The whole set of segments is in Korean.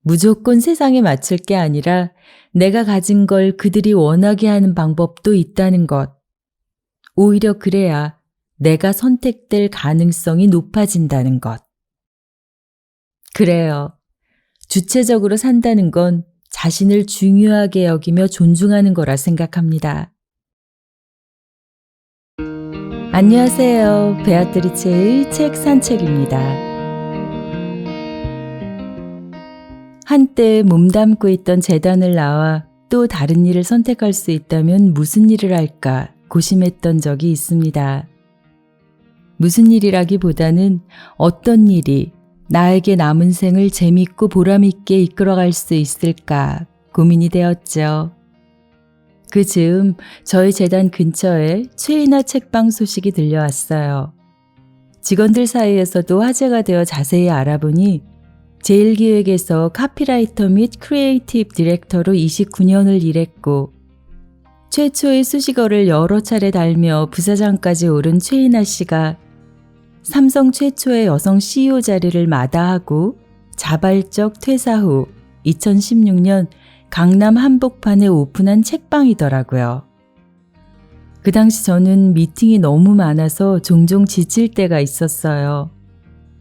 무조건 세상에 맞출 게 아니라 내가 가진 걸 그들이 원하게 하는 방법도 있다는 것. 오히려 그래야 내가 선택될 가능성이 높아진다는 것. 그래요. 주체적으로 산다는 건 자신을 중요하게 여기며 존중하는 거라 생각합니다. 안녕하세요. 베아트리체의 책 산책입니다. 한때 몸담고 있던 재단을 나와 또 다른 일을 선택할 수 있다면 무슨 일을 할까 고심했던 적이 있습니다. 무슨 일이라기보다는 어떤 일이 나에게 남은 생을 재밌고 보람있게 이끌어갈 수 있을까 고민이 되었죠. 그 즈음 저희 재단 근처에 최인화 책방 소식이 들려왔어요. 직원들 사이에서도 화제가 되어 자세히 알아보니 제일기획에서 카피라이터 및 크리에이티브 디렉터로 29년을 일했고 최초의 수식어를 여러 차례 달며 부사장까지 오른 최인화 씨가 삼성 최초의 여성 CEO 자리를 마다하고 자발적 퇴사 후 2016년 강남 한복판에 오픈한 책방이더라고요. 그 당시 저는 미팅이 너무 많아서 종종 지칠 때가 있었어요.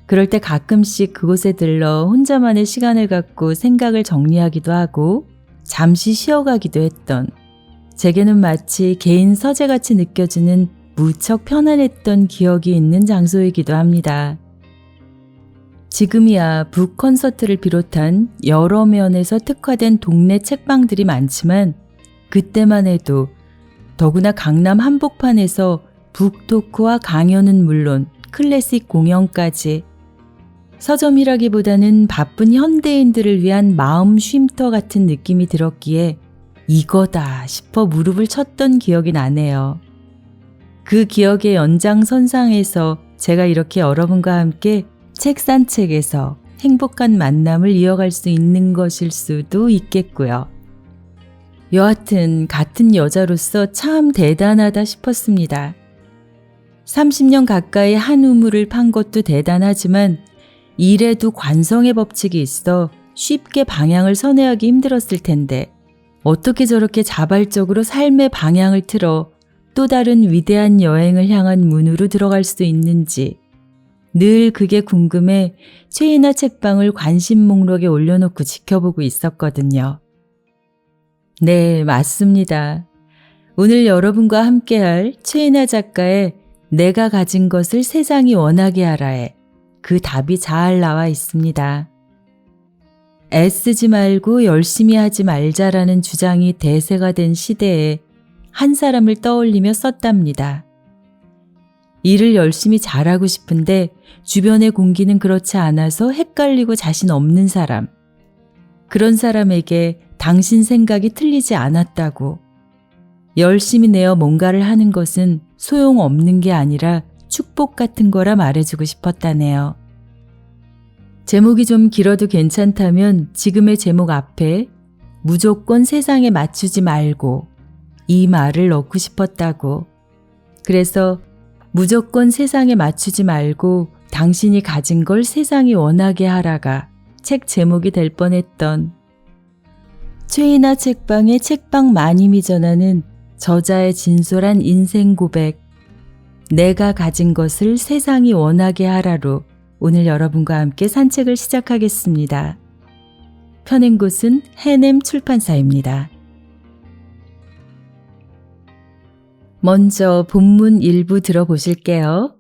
그럴 때 가끔씩 그곳에 들러 혼자만의 시간을 갖고 생각을 정리하기도 하고 잠시 쉬어가기도 했던, 제게는 마치 개인 서재같이 느껴지는 무척 편안했던 기억이 있는 장소이기도 합니다. 지금이야 북 콘서트를 비롯한 여러 면에서 특화된 동네 책방들이 많지만 그때만 해도 더구나 강남 한복판에서 북토크와 강연은 물론 클래식 공연까지 서점이라기보다는 바쁜 현대인들을 위한 마음 쉼터 같은 느낌이 들었기에 이거다 싶어 무릎을 쳤던 기억이 나네요. 그 기억의 연장선상에서 제가 이렇게 여러분과 함께 책 산책에서 행복한 만남을 이어갈 수 있는 것일 수도 있겠고요. 여하튼 같은 여자로서 참 대단하다 싶었습니다. 30년 가까이 한 우물을 판 것도 대단하지만 일에도 관성의 법칙이 있어 쉽게 방향을 선회하기 힘들었을 텐데 어떻게 저렇게 자발적으로 삶의 방향을 틀어 또 다른 위대한 여행을 향한 문으로 들어갈 수 있는지 늘 그게 궁금해 최인화 책방을 관심 목록에 올려놓고 지켜보고 있었거든요. 네, 맞습니다. 오늘 여러분과 함께할 최인화 작가의 내가 가진 것을 세상이 원하게 하라에 그 답이 잘 나와 있습니다. 애쓰지 말고 열심히 하지 말자라는 주장이 대세가 된 시대에 한 사람을 떠올리며 썼답니다. 일을 열심히 잘하고 싶은데 주변의 공기는 그렇지 않아서 헷갈리고 자신 없는 사람. 그런 사람에게 당신 생각이 틀리지 않았다고. 열심히 내어 뭔가를 하는 것은 소용없는 게 아니라 축복 같은 거라 말해주고 싶었다네요. 제목이 좀 길어도 괜찮다면 지금의 제목 앞에 무조건 세상에 맞추지 말고 이 말을 넣고 싶었다고. 그래서 무조건 세상에 맞추지 말고 당신이 가진 걸 세상이 원하게 하라가 책 제목이 될 뻔했던 최인화 책방의 책방 마님이 전하는 저자의 진솔한 인생 고백, 내가 가진 것을 세상이 원하게 하라로 오늘 여러분과 함께 산책을 시작하겠습니다. 펴낸 곳은 해냄 출판사입니다. 먼저 본문 일부 들어보실게요.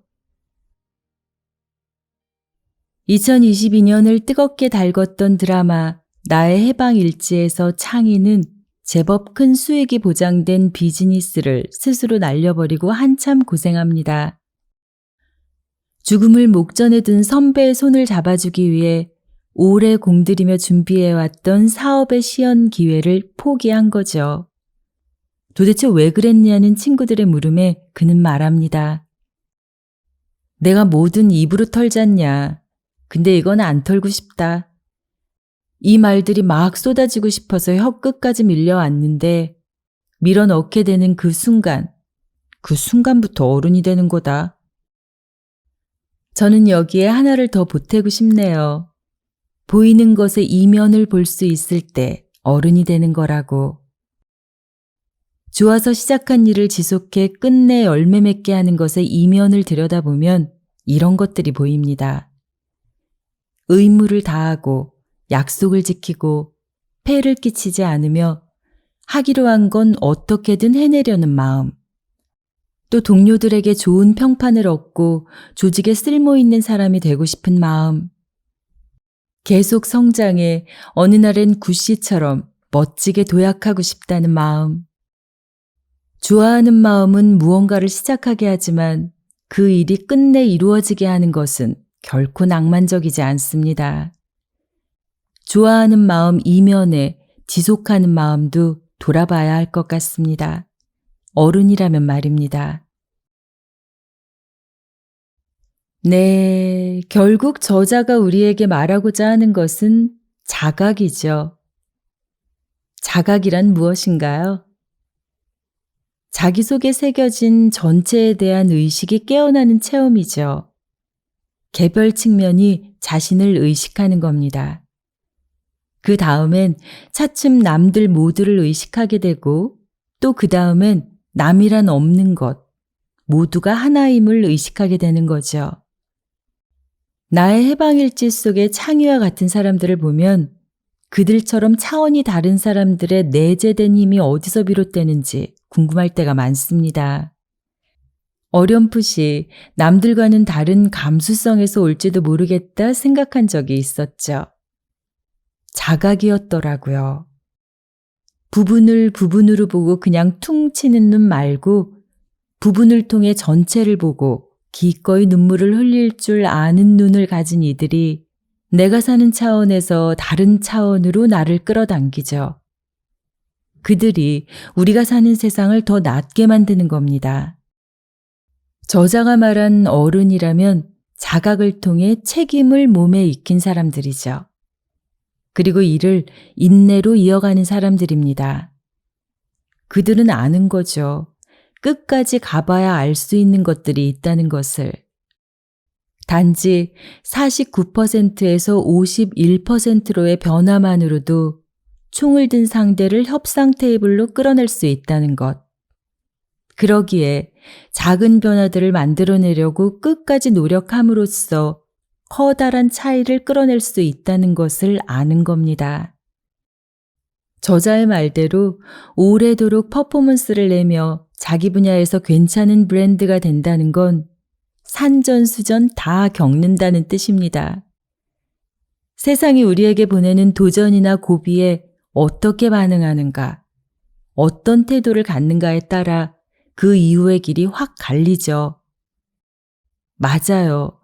2022년을 뜨겁게 달궜던 드라마 나의 해방일지에서 창희는 제법 큰 수익이 보장된 비즈니스를 스스로 날려버리고 한참 고생합니다. 죽음을 목전에 둔 선배의 손을 잡아주기 위해 오래 공들이며 준비해왔던 사업의 시연 기회를 포기한 거죠. 도대체 왜 그랬냐는 친구들의 물음에 그는 말합니다. 내가 뭐든 입으로 털잖냐. 근데 이건 안 털고 싶다. 이 말들이 막 쏟아지고 싶어서 혀 끝까지 밀려왔는데 밀어넣게 되는 그 순간부터 어른이 되는 거다. 저는 여기에 하나를 더 보태고 싶네요. 보이는 것의 이면을 볼 수 있을 때 어른이 되는 거라고. 좋아서 시작한 일을 지속해 끝내 열매 맺게 하는 것의 이면을 들여다보면 이런 것들이 보입니다. 의무를 다하고 약속을 지키고 폐를 끼치지 않으며 하기로 한 건 어떻게든 해내려는 마음. 또 동료들에게 좋은 평판을 얻고 조직에 쓸모 있는 사람이 되고 싶은 마음. 계속 성장해 어느 날엔 구씨처럼 멋지게 도약하고 싶다는 마음. 좋아하는 마음은 무언가를 시작하게 하지만 그 일이 끝내 이루어지게 하는 것은 결코 낭만적이지 않습니다. 좋아하는 마음 이면에 지속하는 마음도 돌아봐야 할 것 같습니다. 어른이라면 말입니다. 네, 결국 저자가 우리에게 말하고자 하는 것은 자각이죠. 자각이란 무엇인가요? 자기 속에 새겨진 전체에 대한 의식이 깨어나는 체험이죠. 개별 측면이 자신을 의식하는 겁니다. 그 다음엔 차츰 남들 모두를 의식하게 되고 또 그 다음엔 남이란 없는 것, 모두가 하나임을 의식하게 되는 거죠. 나의 해방일지 속의 창의와 같은 사람들을 보면 그들처럼 차원이 다른 사람들의 내재된 힘이 어디서 비롯되는지 궁금할 때가 많습니다. 어렴풋이 남들과는 다른 감수성에서 올지도 모르겠다 생각한 적이 있었죠. 자각이었더라고요. 부분을 부분으로 보고 그냥 퉁 치는 눈 말고 부분을 통해 전체를 보고 기꺼이 눈물을 흘릴 줄 아는 눈을 가진 이들이 내가 사는 차원에서 다른 차원으로 나를 끌어당기죠. 그들이 우리가 사는 세상을 더 낫게 만드는 겁니다. 저자가 말한 어른이라면 자각을 통해 책임을 몸에 익힌 사람들이죠. 그리고 이를 인내로 이어가는 사람들입니다. 그들은 아는 거죠. 끝까지 가봐야 알 수 있는 것들이 있다는 것을. 단지 49%에서 51%로의 변화만으로도 총을 든 상대를 협상 테이블로 끌어낼 수 있다는 것. 그러기에 작은 변화들을 만들어내려고 끝까지 노력함으로써 커다란 차이를 끌어낼 수 있다는 것을 아는 겁니다. 저자의 말대로 오래도록 퍼포먼스를 내며 자기 분야에서 괜찮은 브랜드가 된다는 건 산전수전 다 겪는다는 뜻입니다. 세상이 우리에게 보내는 도전이나 고비에 어떻게 반응하는가, 어떤 태도를 갖는가에 따라 그 이후의 길이 확 갈리죠. 맞아요.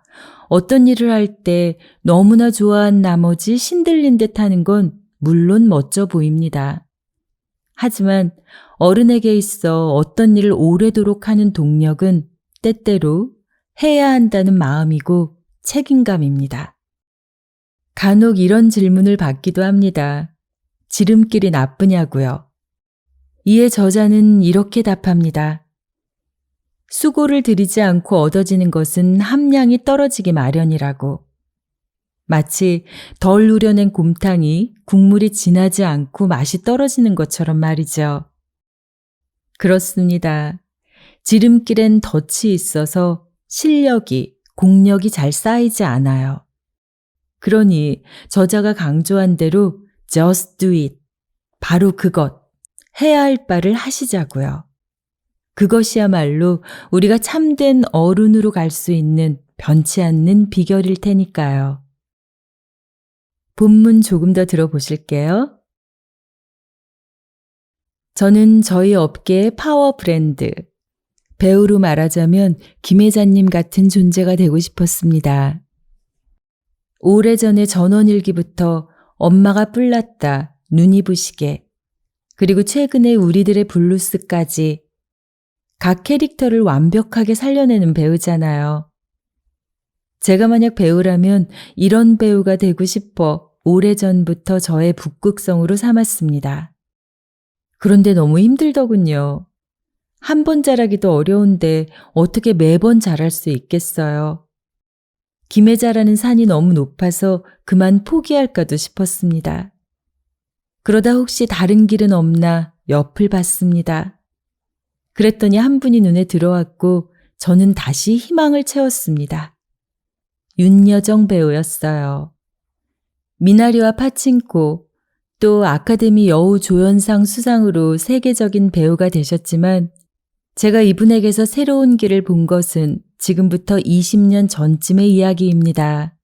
어떤 일을 할 때 너무나 좋아한 나머지 신들린 듯 하는 건 물론 멋져 보입니다. 하지만 어른에게 있어 어떤 일을 오래도록 하는 동력은 때때로 해야 한다는 마음이고 책임감입니다. 간혹 이런 질문을 받기도 합니다. 지름길이 나쁘냐고요. 이에 저자는 이렇게 답합니다. 수고를 들이지 않고 얻어지는 것은 함량이 떨어지기 마련이라고. 마치 덜 우려낸 곰탕이 국물이 진하지 않고 맛이 떨어지는 것처럼 말이죠. 그렇습니다. 지름길엔 덫이 있어서 실력이, 공력이 잘 쌓이지 않아요. 그러니 저자가 강조한 대로 just do it, 바로 그것, 해야 할 바를 하시자고요. 그것이야말로 우리가 참된 어른으로 갈 수 있는 변치 않는 비결일 테니까요. 본문 조금 더 들어보실게요. 저는 저희 업계의 파워 브랜드, 배우로 말하자면 김 회장님 같은 존재가 되고 싶었습니다. 오래전에 전원일기부터 엄마가 뿔났다, 눈이 부시게, 그리고 최근에 우리들의 블루스까지 각 캐릭터를 완벽하게 살려내는 배우잖아요. 제가 만약 배우라면 이런 배우가 되고 싶어 오래전부터 저의 북극성으로 삼았습니다. 그런데 너무 힘들더군요. 한 번 잘하기도 어려운데 어떻게 매번 잘할 수 있겠어요. 김혜자라는 산이 너무 높아서 그만 포기할까도 싶었습니다. 그러다 혹시 다른 길은 없나 옆을 봤습니다. 그랬더니 한 분이 눈에 들어왔고 저는 다시 희망을 채웠습니다. 윤여정 배우였어요. 미나리와 파친코, 또 아카데미 여우조연상 수상으로 세계적인 배우가 되셨지만 제가 이분에게서 새로운 길을 본 것은 지금부터 20년 전쯤의 이야기입니다.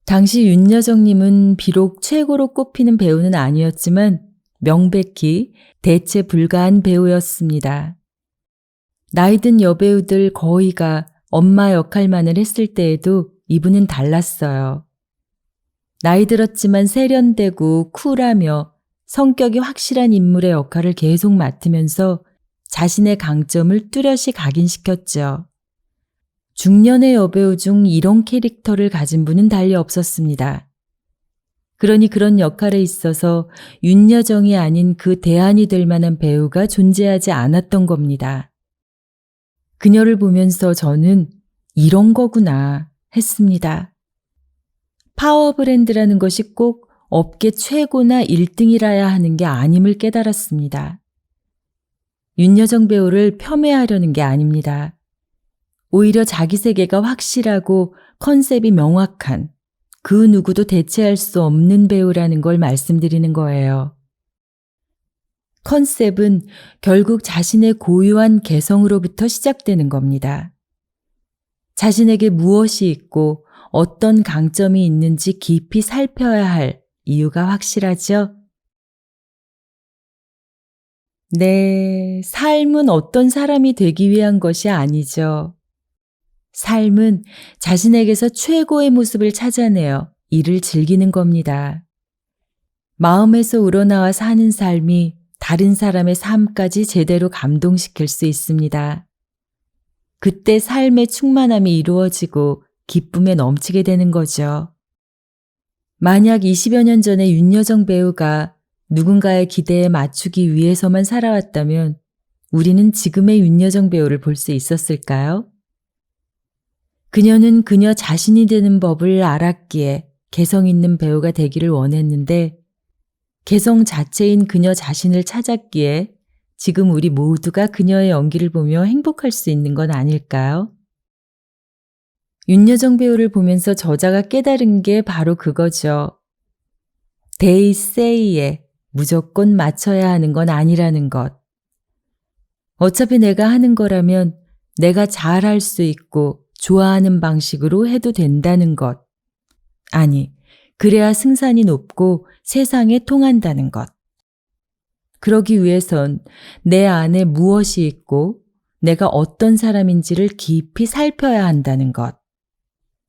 당시 윤여정님은 비록 최고로 꼽히는 배우는 아니었지만 명백히 대체 불가한 배우였습니다. 나이든 여배우들 거의가 엄마 역할만을 했을 때에도 이분은 달랐어요. 나이 들었지만 세련되고 쿨하며 성격이 확실한 인물의 역할을 계속 맡으면서 자신의 강점을 뚜렷이 각인시켰죠. 중년의 여배우 중 이런 캐릭터를 가진 분은 달리 없었습니다. 그러니 그런 역할에 있어서 윤여정이 아닌 그 대안이 될 만한 배우가 존재하지 않았던 겁니다. 그녀를 보면서 저는 이런 거구나 했습니다. 파워 브랜드라는 것이 꼭 업계 최고나 1등이라야 하는 게 아님을 깨달았습니다. 윤여정 배우를 폄훼하려는 게 아닙니다. 오히려 자기 세계가 확실하고 컨셉이 명확한 그 누구도 대체할 수 없는 배우라는 걸 말씀드리는 거예요. 컨셉은 결국 자신의 고유한 개성으로부터 시작되는 겁니다. 자신에게 무엇이 있고 어떤 강점이 있는지 깊이 살펴야 할 이유가 확실하죠? 네, 삶은 어떤 사람이 되기 위한 것이 아니죠. 삶은 자신에게서 최고의 모습을 찾아내어 이를 즐기는 겁니다. 마음에서 우러나와 사는 삶이 다른 사람의 삶까지 제대로 감동시킬 수 있습니다. 그때 삶의 충만함이 이루어지고 기쁨에 넘치게 되는 거죠. 만약 20여 년 전에 윤여정 배우가 누군가의 기대에 맞추기 위해서만 살아왔다면 우리는 지금의 윤여정 배우를 볼 수 있었을까요? 그녀는 그녀 자신이 되는 법을 알았기에 개성 있는 배우가 되기를 원했는데 개성 자체인 그녀 자신을 찾았기에 지금 우리 모두가 그녀의 연기를 보며 행복할 수 있는 건 아닐까요? 윤여정 배우를 보면서 저자가 깨달은 게 바로 그거죠. They say에 무조건 맞춰야 하는 건 아니라는 것. 어차피 내가 하는 거라면 내가 잘할 수 있고 좋아하는 방식으로 해도 된다는 것. 아니, 그래야 승산이 높고 세상에 통한다는 것. 그러기 위해선 내 안에 무엇이 있고 내가 어떤 사람인지를 깊이 살펴야 한다는 것.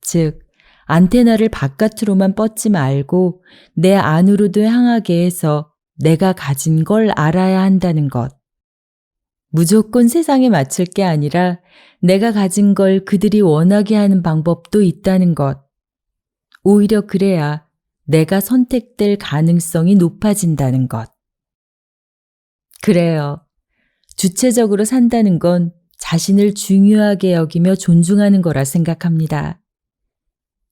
즉, 안테나를 바깥으로만 뻗지 말고 내 안으로도 향하게 해서 내가 가진 걸 알아야 한다는 것. 무조건 세상에 맞출 게 아니라 내가 가진 걸 그들이 원하게 하는 방법도 있다는 것. 오히려 그래야 내가 선택될 가능성이 높아진다는 것. 그래요. 주체적으로 산다는 건 자신을 중요하게 여기며 존중하는 거라 생각합니다.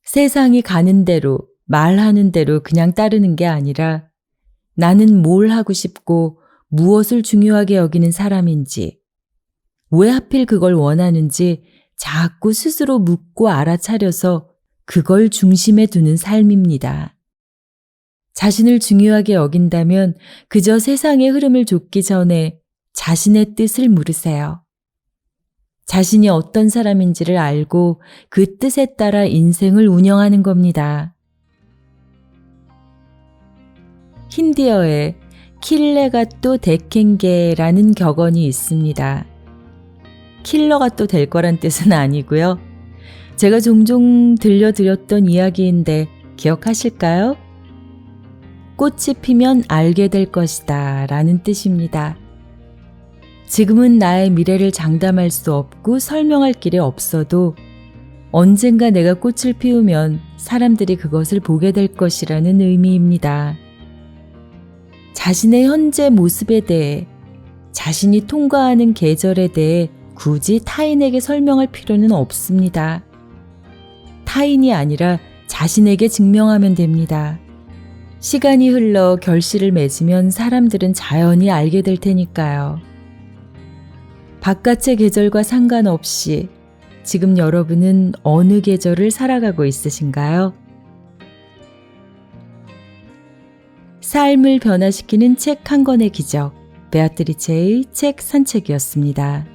세상이 가는 대로, 말하는 대로 그냥 따르는 게 아니라 나는 뭘 하고 싶고 무엇을 중요하게 여기는 사람인지, 왜 하필 그걸 원하는지 자꾸 스스로 묻고 알아차려서 그걸 중심에 두는 삶입니다. 자신을 중요하게 여긴다면 그저 세상의 흐름을 좇기 전에 자신의 뜻을 물으세요. 자신이 어떤 사람인지를 알고 그 뜻에 따라 인생을 운영하는 겁니다. 힌디어에 킬레가 또 데켄게라는 격언이 있습니다. 킬러가 또 될 거란 뜻은 아니고요. 제가 종종 들려드렸던 이야기인데 기억하실까요? 꽃이 피면 알게 될 것이다 라는 뜻입니다. 지금은 나의 미래를 장담할 수 없고 설명할 길이 없어도 언젠가 내가 꽃을 피우면 사람들이 그것을 보게 될 것이라는 의미입니다. 자신의 현재 모습에 대해, 자신이 통과하는 계절에 대해 굳이 타인에게 설명할 필요는 없습니다. 타인이 아니라 자신에게 증명하면 됩니다. 시간이 흘러 결실을 맺으면 사람들은 자연히 알게 될 테니까요. 바깥의 계절과 상관없이 지금 여러분은 어느 계절을 살아가고 있으신가요? 삶을 변화시키는 책 한 권의 기적, 베아트리체의 책 산책이었습니다.